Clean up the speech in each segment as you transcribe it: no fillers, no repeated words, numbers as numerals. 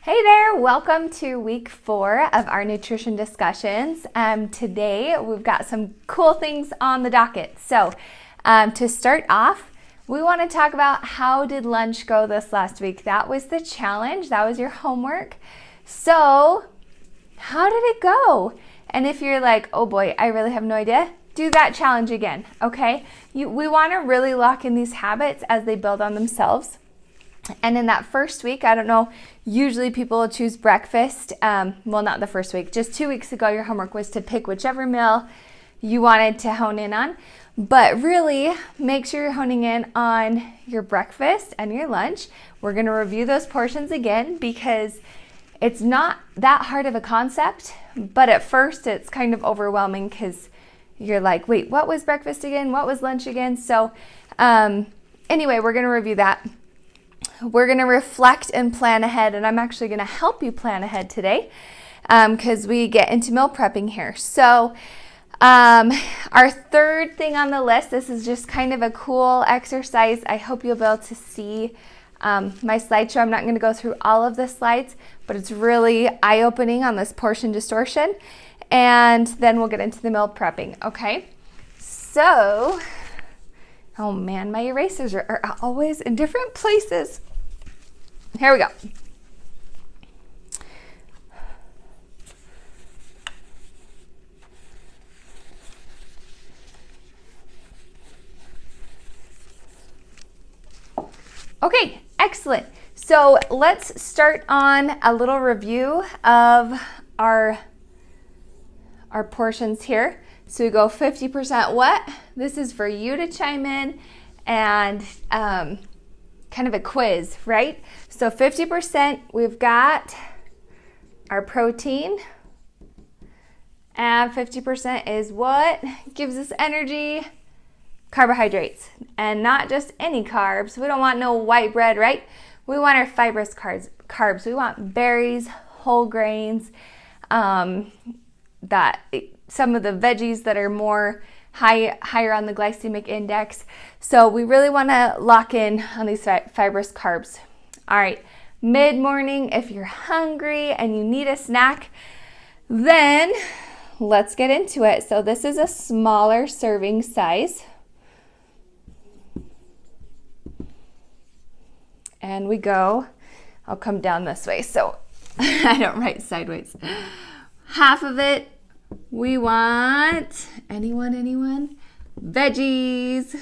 Hey there, welcome to week 4 of our nutrition discussions. Today we've got some cool things on the docket. So to start off, we want to talk about how did lunch go this last week. That was the challenge, that was your homework. So how did it go? And if you're like, oh boy, I really have no idea, do that challenge again, okay? We want to really lock in these habits as they build on themselves. And in that first week, I don't know, usually people will choose breakfast. Well, not the first week, just 2 weeks ago, your homework was to pick whichever meal you wanted to hone in on. But really, make sure you're honing in on your breakfast and your lunch. We're going to review those portions again because it's not that hard of a concept, but at first it's kind of overwhelming because you're like, wait, what was breakfast again? What was lunch again? So anyway, we're going to review that. We're going to reflect and plan ahead, and I'm actually going to help you plan ahead today because we get into meal prepping here. So our third thing on the list, this is just kind of a cool exercise. I hope you'll be able to see my slideshow. I'm not going to go through all of the slides, but it's really eye-opening on this portion distortion, and then we'll get into the meal prepping, okay? So, oh man, my erasers are always in different places. Here we go. Okay, excellent. So let's start on a little review of our portions here. So we go 50% what? This is for you to chime in and kind of a quiz, right? So 50%, we've got our protein, and 50% is what gives us energy? Carbohydrates, and not just any carbs. We don't want no white bread, right? We want our fibrous carbs. We want berries, whole grains, that some of the veggies that are more higher on the glycemic index. So we really want to lock in on these fibrous carbs. All right, mid-morning, if you're hungry and you need a snack, then let's get into it. So this is a smaller serving size. And we go, I'll come down this way so I don't write sideways. Half of it, we want, anyone? Veggies.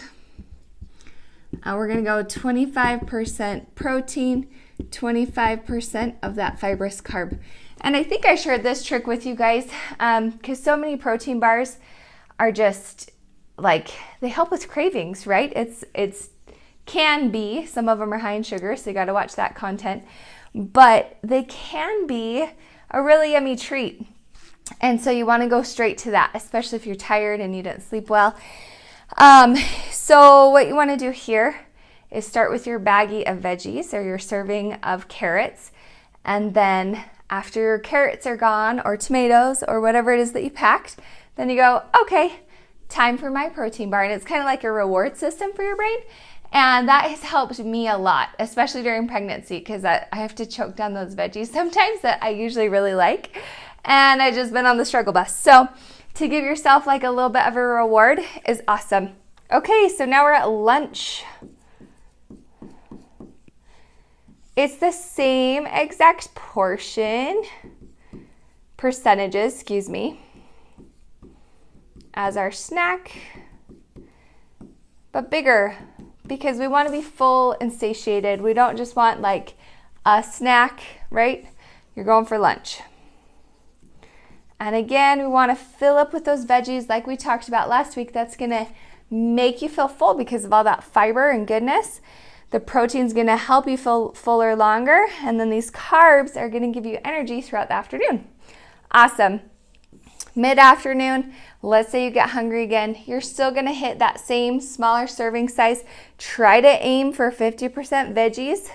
We're going to go 25% protein, 25% of that fibrous carb. And I think I shared this trick with you guys because so many protein bars are just like, they help with cravings, right? It's can be, some of them are high in sugar, so you got to watch that content, but they can be a really yummy treat. And so you want to go straight to that, especially if you're tired and you didn't sleep well. So what you want to do here is start with your baggie of veggies or your serving of carrots. And then after your carrots are gone, or tomatoes, or whatever it is that you packed, then you go, okay, time for my protein bar. And it's kind of like a reward system for your brain. And that has helped me a lot, especially during pregnancy, because I have to choke down those veggies sometimes that I usually really like. And I've just been on the struggle bus. So to give yourself like a little bit of a reward is awesome. Okay, so now we're at lunch. It's the same exact percentages, as our snack, but bigger, because we want to be full and satiated. We don't just want like a snack, right? You're going for lunch. And again, we want to fill up with those veggies like we talked about last week. That's going to make you feel full because of all that fiber and goodness. The protein's going to help you feel fuller longer. And then these carbs are going to give you energy throughout the afternoon. Awesome. Mid-afternoon, let's say you get hungry again, you're still going to hit that same smaller serving size. Try to aim for 50% veggies.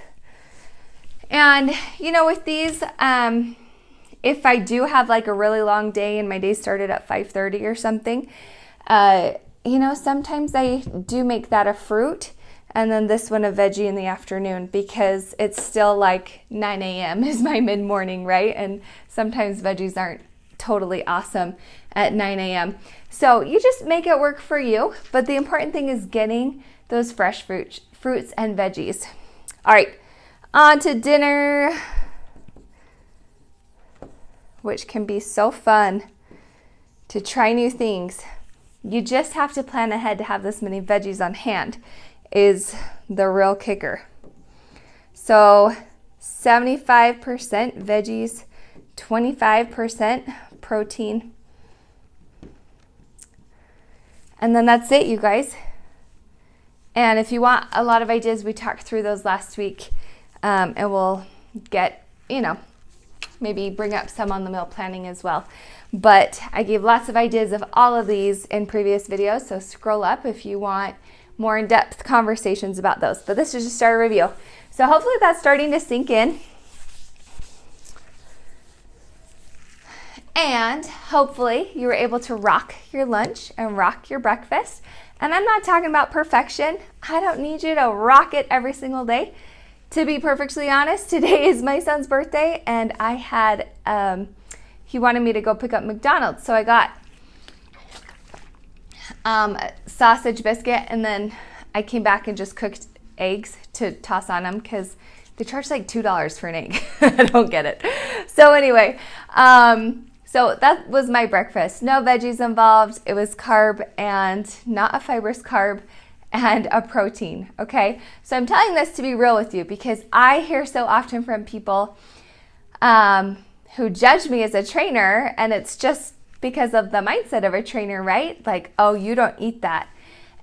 And, with these, if I do have like a really long day and my day started at 5:30 or something, sometimes I do make that a fruit and then this one a veggie in the afternoon, because it's still like 9 a.m. is my mid-morning, right? And sometimes veggies aren't totally awesome at 9 a.m. So you just make it work for you, but the important thing is getting those fresh fruits and veggies. All right, on to dinner, which can be so fun to try new things. You just have to plan ahead to have this many veggies on hand is the real kicker. So 75% veggies, 25% protein. And then that's it, you guys. And if you want a lot of ideas, we talked through those last week, and we'll get, maybe bring up some on the meal planning as well. But I gave lots of ideas of all of these in previous videos, so scroll up if you want more in-depth conversations about those. But this is just our review. So hopefully that's starting to sink in. And hopefully you were able to rock your lunch and rock your breakfast. And I'm not talking about perfection. I don't need you to rock it every single day. To be perfectly honest, today is my son's birthday, and I had, he wanted me to go pick up McDonald's. So I got a sausage biscuit, and then I came back and just cooked eggs to toss on them because they charge like $2 for an egg. I don't get it. So anyway, so that was my breakfast. No veggies involved. It was carb and not a fibrous carb and a protein, okay? So I'm telling this to be real with you because I hear so often from people who judge me as a trainer, and it's just because of the mindset of a trainer, right? Like, oh, you don't eat that.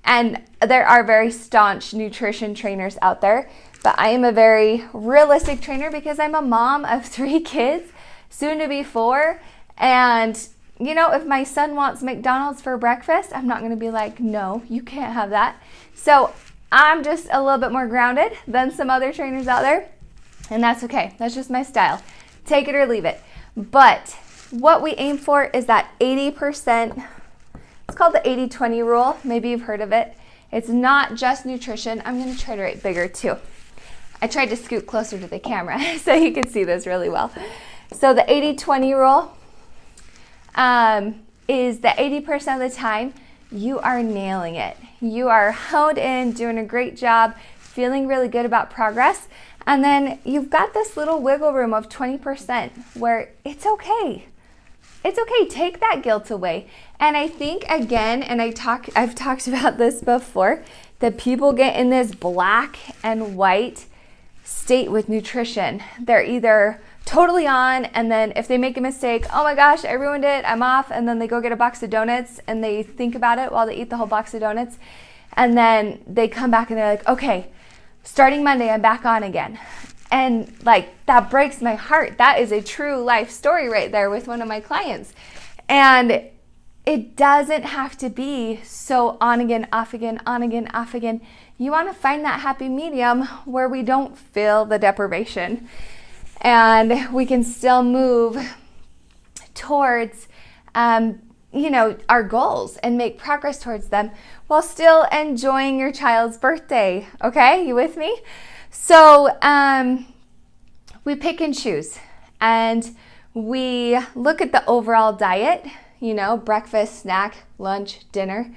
And there are very staunch nutrition trainers out there, but I am a very realistic trainer because I'm a mom of 3 kids, soon to be 4. And, if my son wants McDonald's for breakfast, I'm not going to be like, no, you can't have that. So I'm just a little bit more grounded than some other trainers out there, and that's okay. That's just my style. Take it or leave it. But what we aim for is that 80%. It's called the 80-20 rule. Maybe you've heard of it. It's not just nutrition. I'm going to try to write bigger too. I tried to scoot closer to the camera so you can see this really well. So the 80-20 rule is that 80% of the time you are nailing it. You are honed in, doing a great job, feeling really good about progress. And then you've got this little wiggle room of 20% where it's okay. It's okay. Take that guilt away. And I think, again, and I've talked about this before, that people get in this black and white state with nutrition. They're either totally on, and then if they make a mistake, oh my gosh, I ruined it, I'm off, and then they go get a box of donuts and they think about it while they eat the whole box of donuts. And then they come back and they're like, okay, starting Monday, I'm back on again. And like, that breaks my heart. That is a true life story right there with one of my clients. And it doesn't have to be so on again, off again, on again, off again. You want to find that happy medium where we don't feel the deprivation and we can still move towards, our goals and make progress towards them while still enjoying your child's birthday. Okay, you with me? So we pick and choose, and we look at the overall diet, breakfast, snack, lunch, dinner,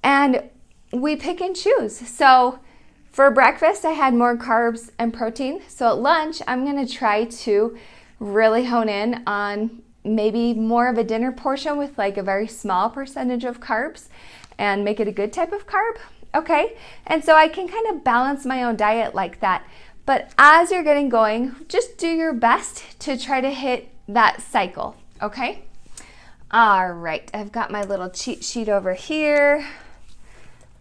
and we pick and choose. So for breakfast, I had more carbs and protein. So at lunch, I'm going to try to really hone in on maybe more of a dinner portion with like a very small percentage of carbs and make it a good type of carb. Okay. And so I can kind of balance my own diet like that. But as you're getting going, just do your best to try to hit that cycle. Okay. All right. I've got my little cheat sheet over here.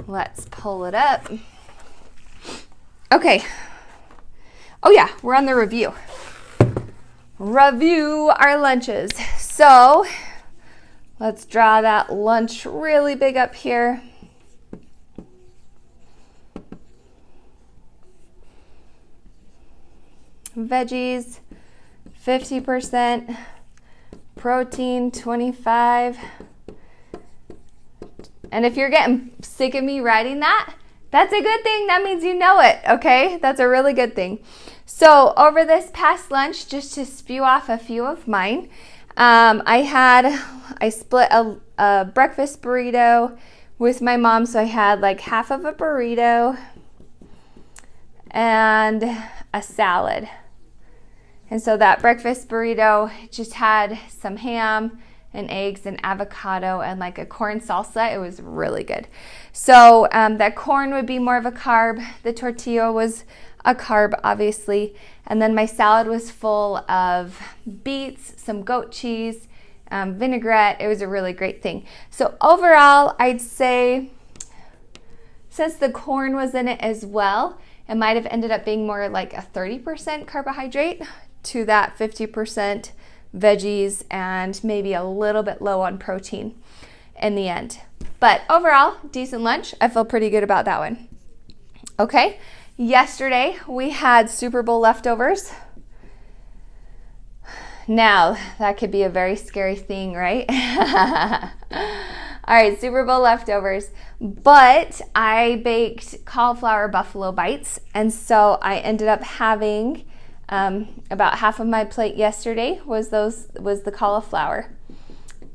Let's pull it up. Okay. Oh yeah, we're on the review. Review our lunches. So let's draw that lunch really big up here. Veggies, 50%. Protein, 25%. And if you're getting sick of me writing that, That's a good thing. That means you know it, okay? That's a really good thing. So over this past lunch, just to spew off a few of mine, I split a breakfast burrito with my mom. So I had like half of a burrito and a salad. And so that breakfast burrito just had some ham and eggs and avocado and like a corn salsa. It was really good. So that corn would be more of a carb. The tortilla was a carb, obviously. And then my salad was full of beets, some goat cheese, vinaigrette. It was a really great thing. So overall, I'd say since the corn was in it as well, it might have ended up being more like a 30% carbohydrate to that 50% veggies and maybe a little bit low on protein in the end. But overall, decent lunch. I feel pretty good about that one. Okay, yesterday we had Super Bowl leftovers. Now, that could be a very scary thing, right? All right, Super Bowl leftovers. But I baked cauliflower buffalo bites, and so I ended up having about half of my plate yesterday was the cauliflower.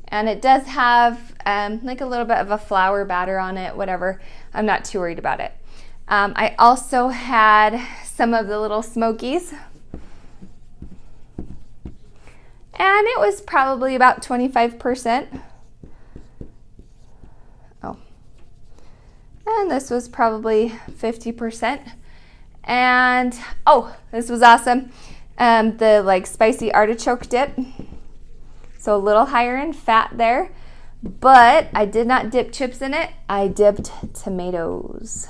And it does have like a little bit of a flour batter on it, whatever. I'm not too worried about it. I also had some of the little smokies. And it was probably about 25%. Oh. And this was probably 50%. And, oh, this was awesome. The like spicy artichoke dip. So a little higher in fat there. But I did not dip chips in it. I dipped tomatoes.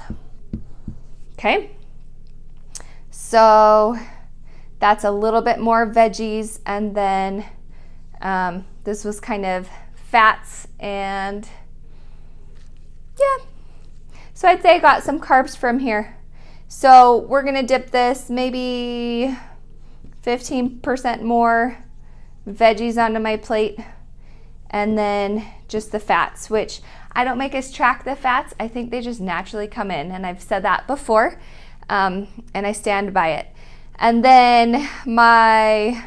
Okay. So that's a little bit more veggies. And then this was kind of fats and yeah. So I'd say I got some carbs from here. So we're going to dip this maybe 15% more veggies onto my plate and then just the fats, which I don't make us track the fats. I think they just naturally come in, and I've said that before, and I stand by it. And then my,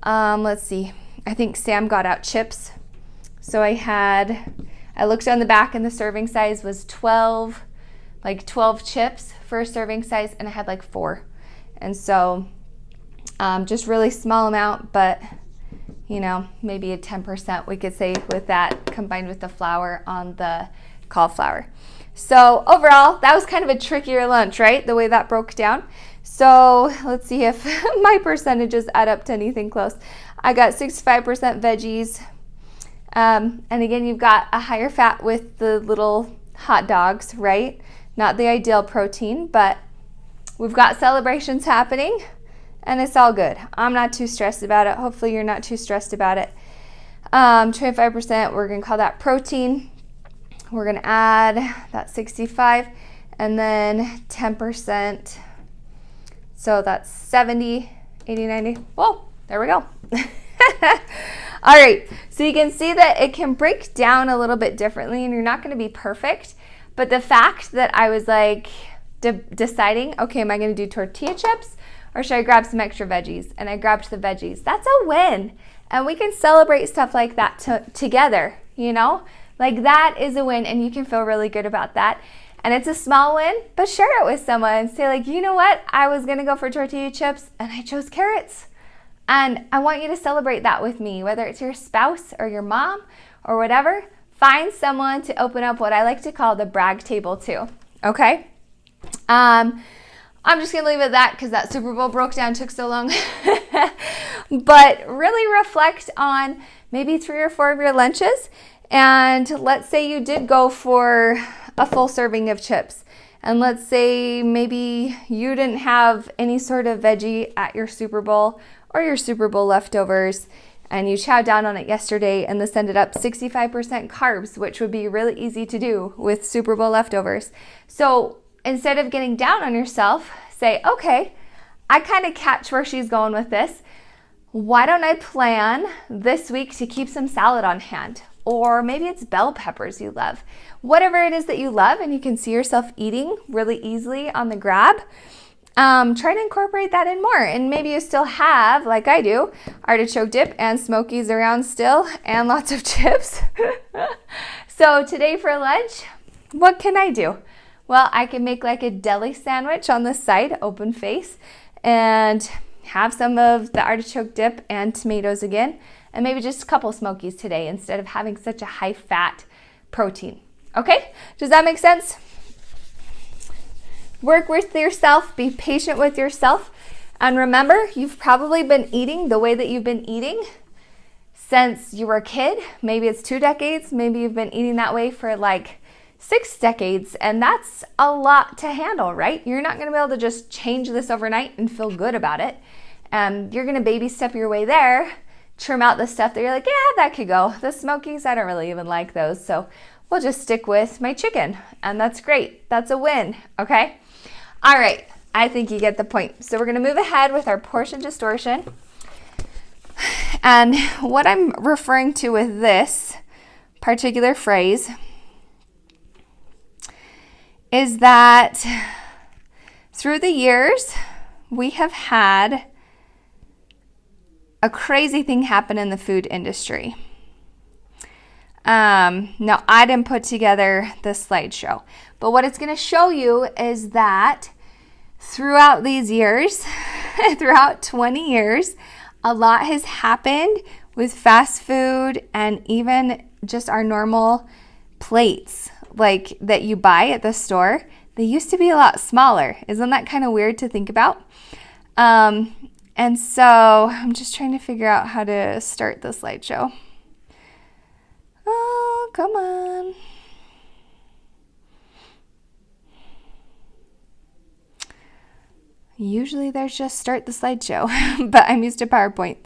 let's see, I think Sam got out chips. So I looked on the back and the serving size was 12 chips for a serving size, and I had like 4. And so just really small amount, but you know, maybe a 10% we could say with that combined with the flour on the cauliflower. So overall, that was kind of a trickier lunch, right? The way that broke down. So let's see if my percentages add up to anything close. I got 65% veggies. And again, you've got a higher fat with the little hot dogs, right? Not the ideal protein, but we've got celebrations happening and it's all good. I'm not too stressed about it. Hopefully you're not too stressed about it. 25%, we're gonna call that protein. We're gonna add that 65 and then 10%. So that's 70, 80, 90. Whoa, there we go. All right, so you can see that it can break down a little bit differently and you're not gonna be perfect. But the fact that I was like deciding, okay, am I gonna do tortilla chips or should I grab some extra veggies? And I grabbed the veggies. That's a win. And we can celebrate stuff like that together, you know? Like that is a win and you can feel really good about that. And it's a small win, but share it with someone. Say like, you know what? I was gonna go for tortilla chips and I chose carrots. And I want you to celebrate that with me, whether it's your spouse or your mom or whatever. Find someone to open up what I like to call the brag table to, okay? I'm just going to leave it at that because that Super Bowl broke down took so long. But really reflect on maybe 3 or 4 of your lunches. And let's say you did go for a full serving of chips. And let's say maybe you didn't have any sort of veggie at your Super Bowl or your Super Bowl leftovers, and you chowed down on it yesterday, and this ended up 65% carbs, which would be really easy to do with Super Bowl leftovers. So instead of getting down on yourself, say, okay, I kind of catch where she's going with this. Why don't I plan this week to keep some salad on hand? or maybe it's bell peppers you love. Whatever it is that you love and you can see yourself eating really easily on the grab, try to incorporate that in more. And maybe you still have, like I do, artichoke dip and Smokies around still and lots of chips. So today for lunch, what can I do? Well, I can make like a deli sandwich on the side, open face, and have some of the artichoke dip and tomatoes again, and maybe just a couple Smokies today instead of having such a high fat protein. Okay, does that make sense? Work with yourself, be patient with yourself, and remember, you've probably been eating the way that you've been eating since you were a kid. Maybe it's 2 decades, maybe you've been eating that way for like 6 decades, and that's a lot to handle, right? You're not gonna be able to just change this overnight and feel good about it. You're gonna baby step your way there, trim out the stuff that you're like, yeah, that could go. The Smokies, I don't really even like those, so we'll just stick with my chicken, and that's great. That's a win, okay? All right, I think you get the point. So we're gonna move ahead with our portion distortion. And what I'm referring to with this particular phrase is that through the years, we have had a crazy thing happen in the food industry. Now, I didn't put together this slideshow, but what it's going to show you is that throughout these years, throughout 20 years, a lot has happened with fast food and even just our normal plates like that you buy at the store. They used to be a lot smaller. Isn't that kind of weird to think about? And so I'm just trying to figure out how to start the slideshow. Oh, come on. Usually there's just start the slideshow, but I'm used to PowerPoint.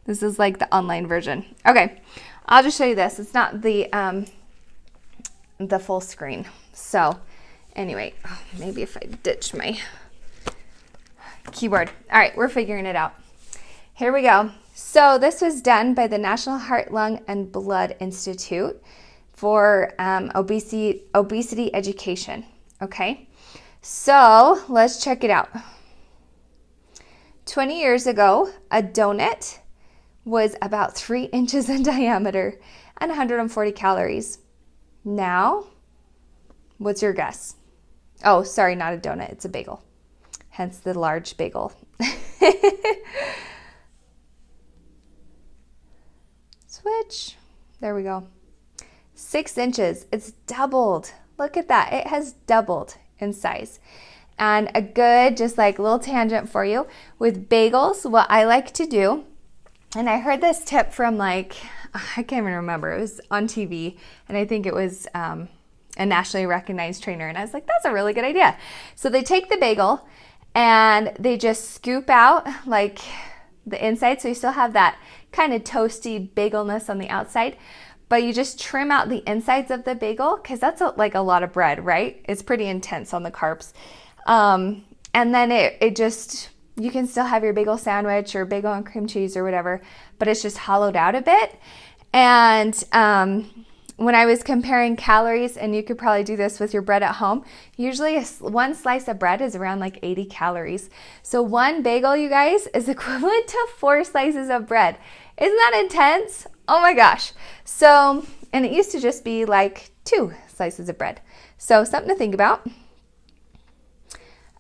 This is like the online version. Okay, I'll just show you this. It's not the full screen. So anyway, maybe if I ditch my keyboard. All right, we're figuring it out. Here we go. So this was done by the National Heart, Lung, and Blood Institute for obesity education. Okay, so let's check it out. 20 years ago, a donut was about 3 inches in diameter and 140 calories. Now, what's your guess? Oh, sorry, not a donut, it's a bagel. Hence the large bagel. Switch. There we go. 6 inches. It's doubled. Look at that. It has doubled in size. And a good, just like little tangent for you, with bagels, what I like to do, and I heard this tip from like, I can't even remember, it was on TV, and I think it was a nationally recognized trainer, and I was like, that's a really good idea. So they take the bagel and they just scoop out like the inside, so you still have that kind of toasty bagelness on the outside, but you just trim out the insides of the bagel, because that's like a lot of bread, right? It's pretty intense on the carbs. And then it just, you can still have your bagel sandwich or bagel and cream cheese or whatever, but it's just hollowed out a bit. And when I was comparing calories, and you could probably do this with your bread at home, usually one slice of bread is around like 80 calories. So one bagel, you guys, is equivalent to 4 slices of bread. Isn't that intense? Oh my gosh. So, and it used to just be like 2 slices of bread. So something to think about.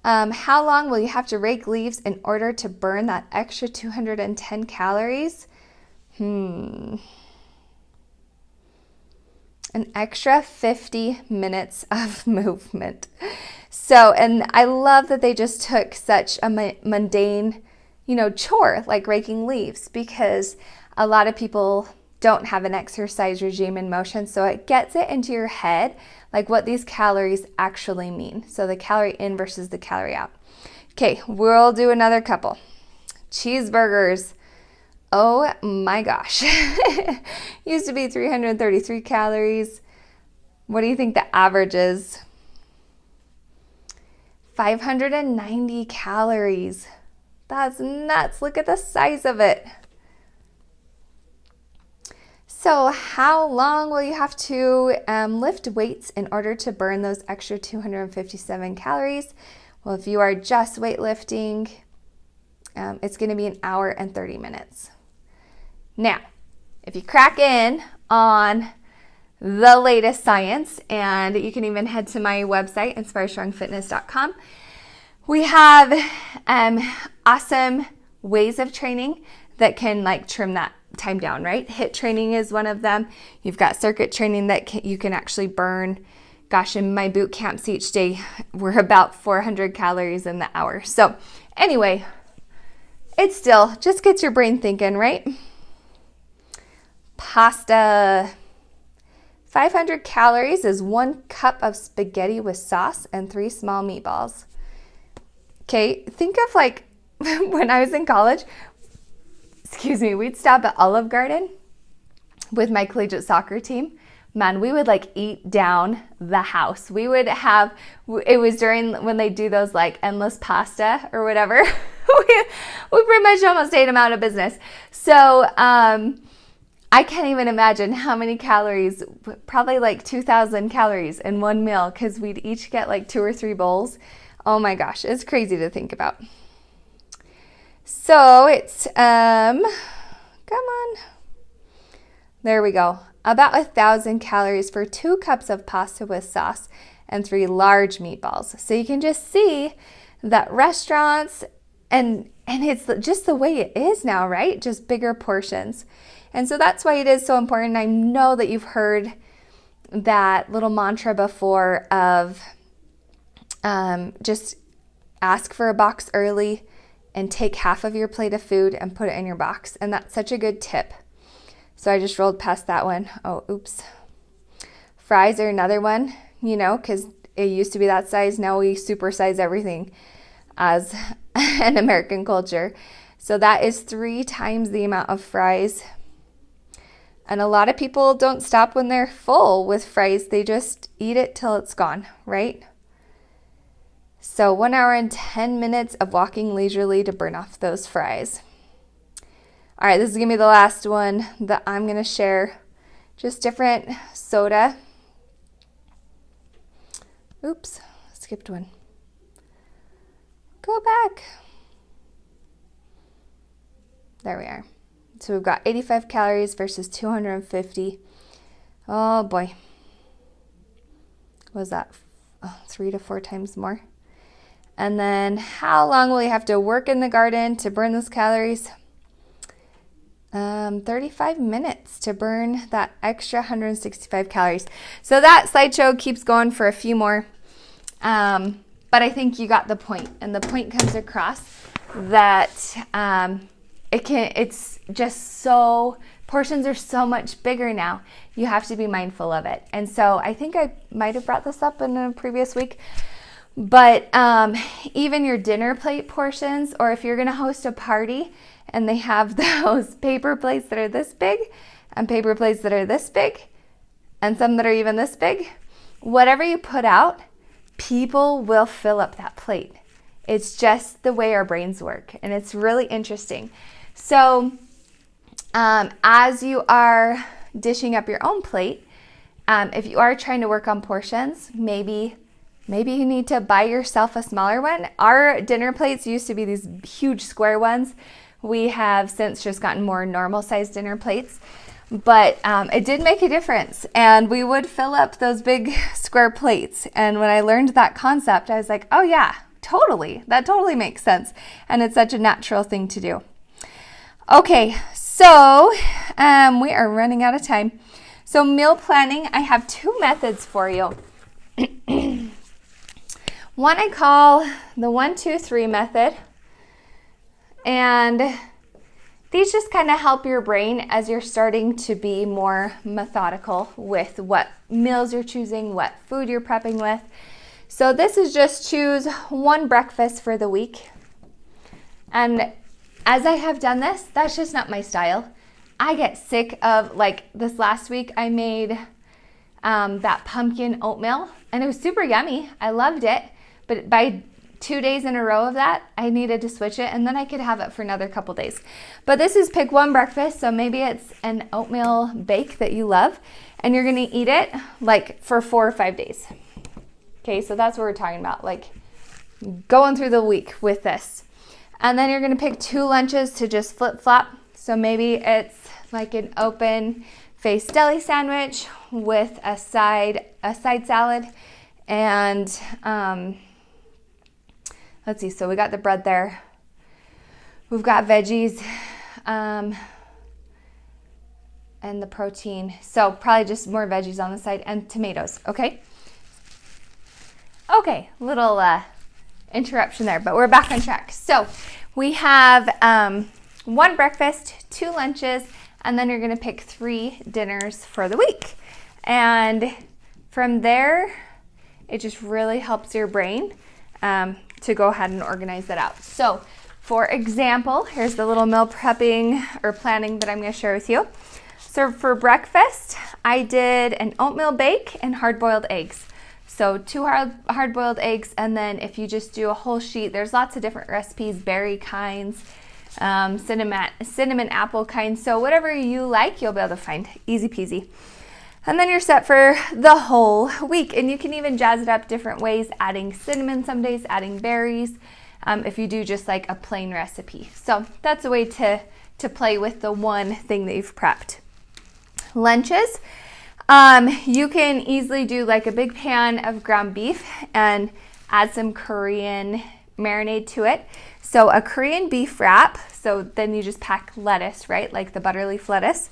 How long will you have to rake leaves in order to burn that extra 210 calories? An extra 50 minutes of movement. So, and I love that they just took such a mundane, chore like raking leaves, because a lot of people don't have an exercise regime in motion. So it gets it into your head, like what these calories actually mean. So the calorie in versus the calorie out. Okay, we'll do another couple. Cheeseburgers. Oh my gosh. Used to be 333 calories. What do you think the average is? 590 calories. That's nuts. Look at the size of it. So how long will you have to lift weights in order to burn those extra 257 calories? Well, if you are just weightlifting, it's going to be 1 hour and 30 minutes. Now, if you crack in on the latest science, and you can even head to my website, inspirestrongfitness.com, we have awesome ways of training that can like trim that time down, right? HIIT training is one of them. You've got circuit training that you can actually burn. Gosh, in my boot camps each day, we're about 400 calories in the hour. So anyway, it still just gets your brain thinking, right? Pasta. 500 calories is 1 cup of spaghetti with sauce and 3 small meatballs. Okay, think of like when I was in college, we'd stop at Olive Garden with my collegiate soccer team. Man, we would like eat down the house. We would have, it was during when they do those like endless pasta or whatever. we pretty much almost ate them out of business. So I can't even imagine how many calories, probably like 2,000 calories in one meal, because we'd each get like 2 or 3 bowls. Oh my gosh, it's crazy to think about. So it's, come on. There we go. About 1,000 calories for 2 cups of pasta with sauce and 3 large meatballs. So you can just see that restaurants, and it's just the way it is now, right? Just bigger portions. And so that's why it is so important. I know that you've heard that little mantra before of just ask for a box early and take half of your plate of food and put it in your box. And that's such a good tip. So I just rolled past that one. Oh, oops. Fries are another one, because it used to be that size. Now we supersize everything as an American culture. So that is 3 times the amount of fries. And a lot of people don't stop when they're full with fries. They just eat it till it's gone, right? So 1 hour and 10 minutes of walking leisurely to burn off those fries. All right, this is going to be the last one that I'm going to share. Just different soda. Oops, skipped one. Go back. There we are. So we've got 85 calories versus 250. Oh boy. What was that? 3 to 4 times more. And then how long will you have to work in the garden to burn those calories? 35 minutes to burn that extra 165 calories. So that slideshow keeps going for a few more. But I think you got the point. And the point comes across that it's just so, portions are so much bigger now. You have to be mindful of it. And so I think I might have brought this up in a previous week, but even your dinner plate portions, or if you're going to host a party and they have those paper plates that are this big and paper plates that are this big and some that are even this big, whatever you put out, people will fill up that plate. It's just the way our brains work, and it's really interesting. So as you are dishing up your own plate, if you are trying to work on portions, maybe you need to buy yourself a smaller one. Our dinner plates used to be these huge square ones. We have since just gotten more normal sized dinner plates, but it did make a difference, and we would fill up those big square plates. And when I learned that concept, I was like, oh yeah, totally. That totally makes sense. And it's such a natural thing to do. Okay, so we are running out of time. So meal planning, I have 2 methods for you. One I call the 1, 2, 3 method. And these just kind of help your brain as you're starting to be more methodical with what meals you're choosing, what food you're prepping with. So this is just choose 1 breakfast for the week. And as I have done this, that's just not my style. I get sick of, like this last week, I made that pumpkin oatmeal, and it was super yummy. I loved it. But by 2 days in a row of that, I needed to switch it, and then I could have it for another couple days. But this is pick one breakfast, so maybe it's an oatmeal bake that you love, and you're gonna eat it like for 4 or 5 days. Okay, so that's what we're talking about, like going through the week with this. And then you're gonna pick 2 lunches to just flip-flop. So maybe it's like an open-faced deli sandwich with a side salad, and let's see, so we got the bread there. We've got veggies and the protein. So probably just more veggies on the side and tomatoes, okay? Okay, little interruption there, but we're back on track. So we have 1 breakfast, 2 lunches, and then you're gonna pick 3 dinners for the week. And from there, it just really helps your brain to go ahead and organize that out. So for example, here's the little meal prepping or planning that I'm gonna share with you. So for breakfast, I did an oatmeal bake and hard-boiled eggs. So 2 hard-boiled eggs, and then if you just do a whole sheet, there's lots of different recipes, berry kinds, cinnamon apple kinds. So whatever you like, you'll be able to find. Easy peasy. And then you're set for the whole week. And you can even jazz it up different ways, adding cinnamon some days, adding berries, if you do just like a plain recipe. So that's a way to play with the one thing that you've prepped. Lunches. You can easily do like a big pan of ground beef and add some Korean marinade to it. So a Korean beef wrap, so then you just pack lettuce, right? Like the butterleaf lettuce.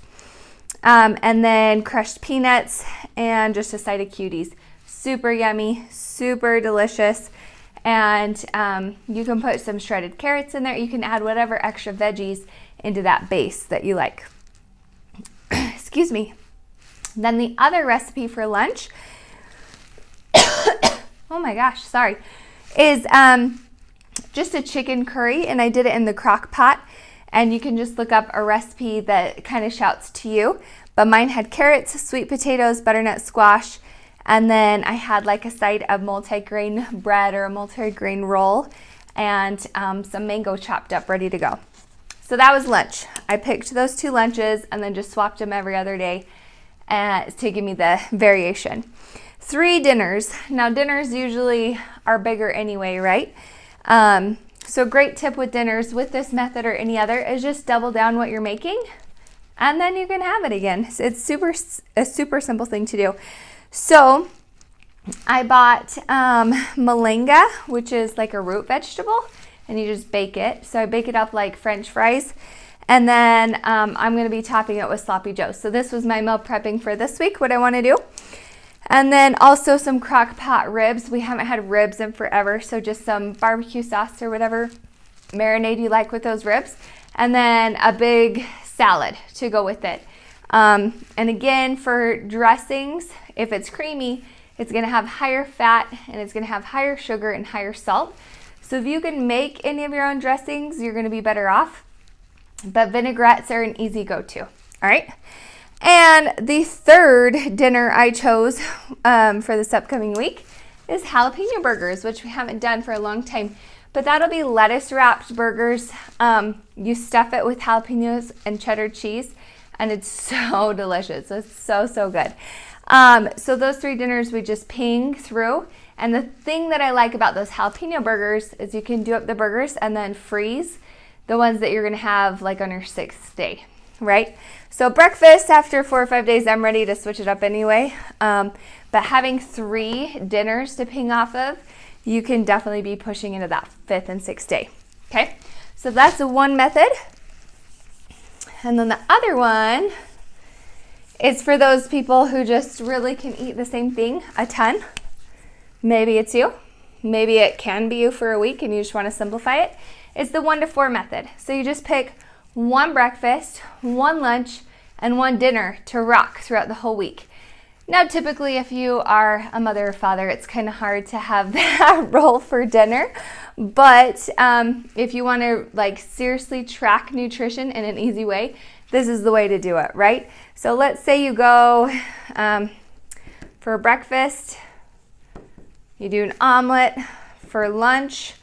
And then crushed peanuts and just a side of cuties. Super yummy, super delicious. And you can put some shredded carrots in there. You can add whatever extra veggies into that base that you like. Excuse me. Then the other recipe for lunch, oh my gosh, sorry, is just a chicken curry, and I did it in the crock pot. And you can just look up a recipe that kind of shouts to you. But mine had carrots, sweet potatoes, butternut squash, and then I had like a side of multi-grain bread or a multi-grain roll, and some mango chopped up ready to go. So that was lunch. I picked those 2 lunches and then just swapped them every other day to give me the variation. 3 dinners. Now dinners usually are bigger anyway, right? So great tip with dinners with this method or any other is just double down what you're making, and then you can have it again. It's a super simple thing to do. So I bought malanga, which is like a root vegetable, and you just bake it. So I bake it up like French fries, and then I'm going to be topping it with sloppy joe. So this was my meal prepping for this week, what I want to do. And then also some crock pot ribs. We haven't had ribs in forever, so just some barbecue sauce or whatever marinade you like with those ribs. And then a big salad to go with it. And again, for dressings, if it's creamy, it's gonna have higher fat and it's gonna have higher sugar and higher salt. So if you can make any of your own dressings, you're gonna be better off. But vinaigrettes are an easy go-to, all right? And the third dinner I chose for this upcoming week is jalapeno burgers, which we haven't done for a long time. But that'll be lettuce wrapped burgers. You stuff it with jalapenos and cheddar cheese, and it's so delicious. It's so, so good. So those 3 dinners we just ping through. And the thing that I like about those jalapeno burgers is you can do up the burgers and then freeze the ones that you're gonna have like on your 6th day, right? So breakfast, after 4 or 5 days, I'm ready to switch it up anyway. But having 3 dinners to ping off of, you can definitely be pushing into that 5th and 6th day, okay? So that's the one method. And then the other one is for those people who just really can eat the same thing a ton. Maybe it's you. Maybe it can be you for a week and you just want to simplify it. It's the 1 to 4 method. So you just pick 1 breakfast, 1 lunch, and 1 dinner to rock throughout the whole week. Now, typically, if you are a mother or father, it's kind of hard to have that roll for dinner. But if you want to like seriously track nutrition in an easy way, this is the way to do it, right? So let's say you go for breakfast, you do an omelet. For lunch,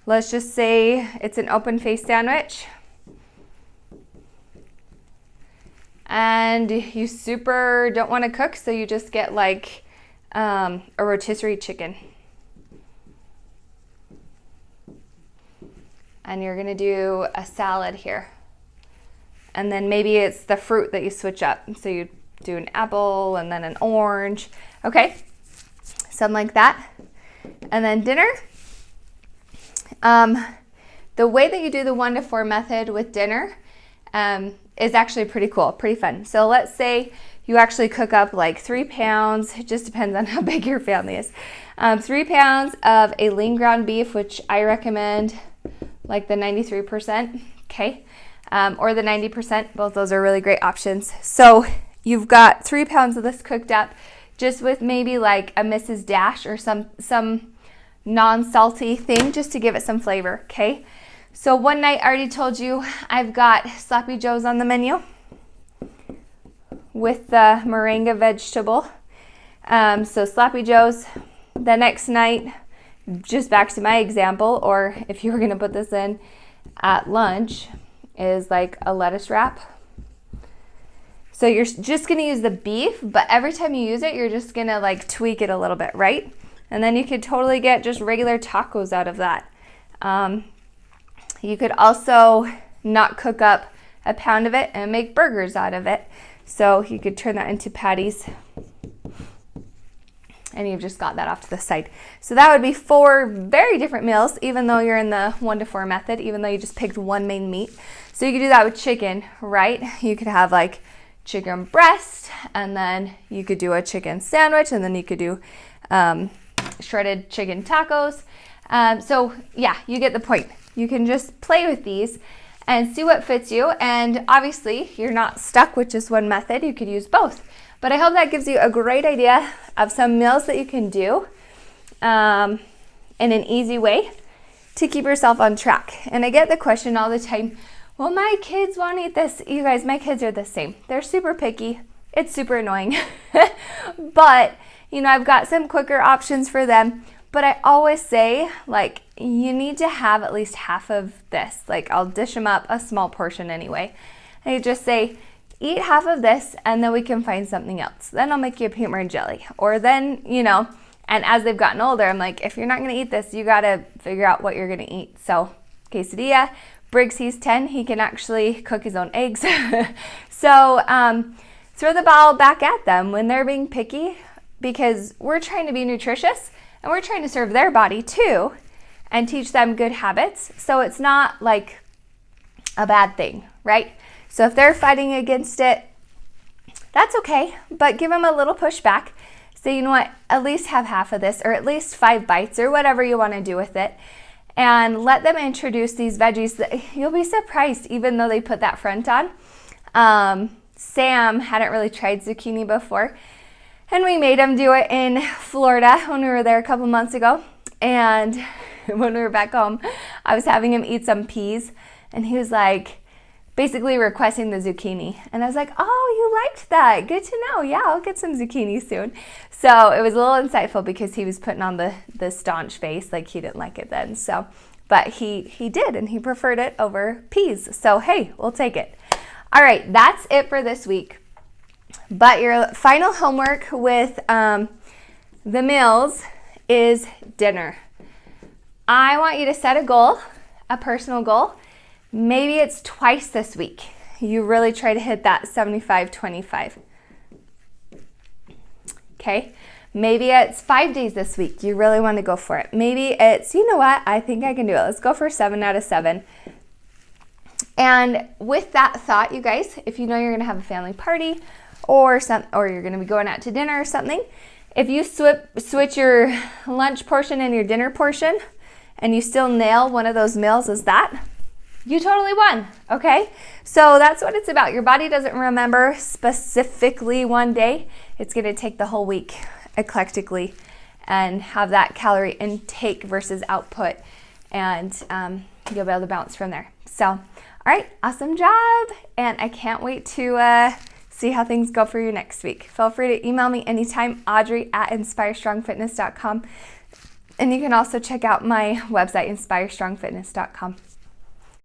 let's just say it's an open face sandwich. And you super don't want to cook, so you just get like a rotisserie chicken. And you're gonna do a salad here. And then maybe it's the fruit that you switch up. So you do an apple and then an orange. Okay, something like that. And then dinner. The way that you do the 1 to 4 method with dinner is actually pretty cool, pretty fun. So let's say you actually cook up like 3 pounds, it just depends on how big your family is. 3 pounds of a lean ground beef, which I recommend like the 93%, okay? Or the 90%, both those are really great options. So you've got 3 pounds of this cooked up just with maybe like a Mrs. Dash or some non-salty thing just to give it some flavor, okay? So one night, I already told you, I've got Sloppy Joes on the menu with the moringa vegetable. So Sloppy Joes. The next night, just back to my example, or if you were gonna put this in at lunch, is like a lettuce wrap. So you're just gonna use the beef, but every time you use it, you're just gonna like tweak it a little bit, right? And then you could totally get just regular tacos out of that. You could also not cook up a pound of it and make burgers out of it. So you could turn that into patties. And you've just got that off to the side. So that would be 4 very different meals, even though you're in the 1 to 4 method, even though you just picked one main meat. So you could do that with chicken, right? You could have like chicken breast, and then you could do a chicken sandwich, and then you could do shredded chicken tacos. So yeah, you get the point. You can just play with these and see what fits you. And obviously you're not stuck with just one method. You could use both. But I hope that gives you a great idea of some meals that you can do in an easy way to keep yourself on track. And I get the question all the time, well, my kids want to eat this. You guys, my kids are the same. They're super picky. It's super annoying. But, you know, I've got some quicker options for them. But I always say, like, you need to have at least half of this. Like, I'll dish them up a small portion anyway. And you just say, eat half of this, and then we can find something else. Then I'll make you a peanut butter and jelly. Or then, you know, and as they've gotten older, I'm like, if you're not going to eat this, you got to figure out what you're going to eat. So, quesadilla. Briggs, he's 10. He can actually cook his own eggs. So, throw the ball back at them when they're being picky, because we're trying to be nutritious. And we're trying to serve their body too and teach them good habits. So it's not like a bad thing, right? So if they're fighting against it, that's okay, but give them a little pushback. Say, you know what, at least have half of this, or at least 5 bites, or whatever you want to do with it. And let them introduce these veggies that you'll be surprised, even though they put that front on. Sam hadn't really tried zucchini before. And we made him do it in Florida when we were there a couple months ago. And when we were back home, I was having him eat some peas. And he was like, basically requesting the zucchini. And I was like, oh, you liked that. Good to know. Yeah, I'll get some zucchini soon. So it was a little insightful because he was putting on the staunch face, like he didn't like it then. So, but he did, and he preferred it over peas. So, hey, we'll take it. All right, that's it for this week. But your final homework with the meals is dinner. I want you to set a goal, a personal goal. Maybe it's twice this week. You really try to hit that 75-25. Okay? Maybe it's 5 days this week. You really want to go for it. Maybe it's, you know what, I think I can do it. Let's go for 7 out of 7. And with that thought, you guys, if you know you're going to have a family party or you're going to be going out to dinner or something, if you switch your lunch portion and your dinner portion and you still nail one of those meals as that, you totally won, okay? So that's what it's about. Your body doesn't remember specifically one day. It's going to take the whole week eclectically and have that calorie intake versus output, and you'll be able to bounce from there. So, all right, awesome job. And I can't wait to see how things go for you next week. Feel free to email me anytime, Audrey@inspirestrongfitness.com. And you can also check out my website, inspirestrongfitness.com.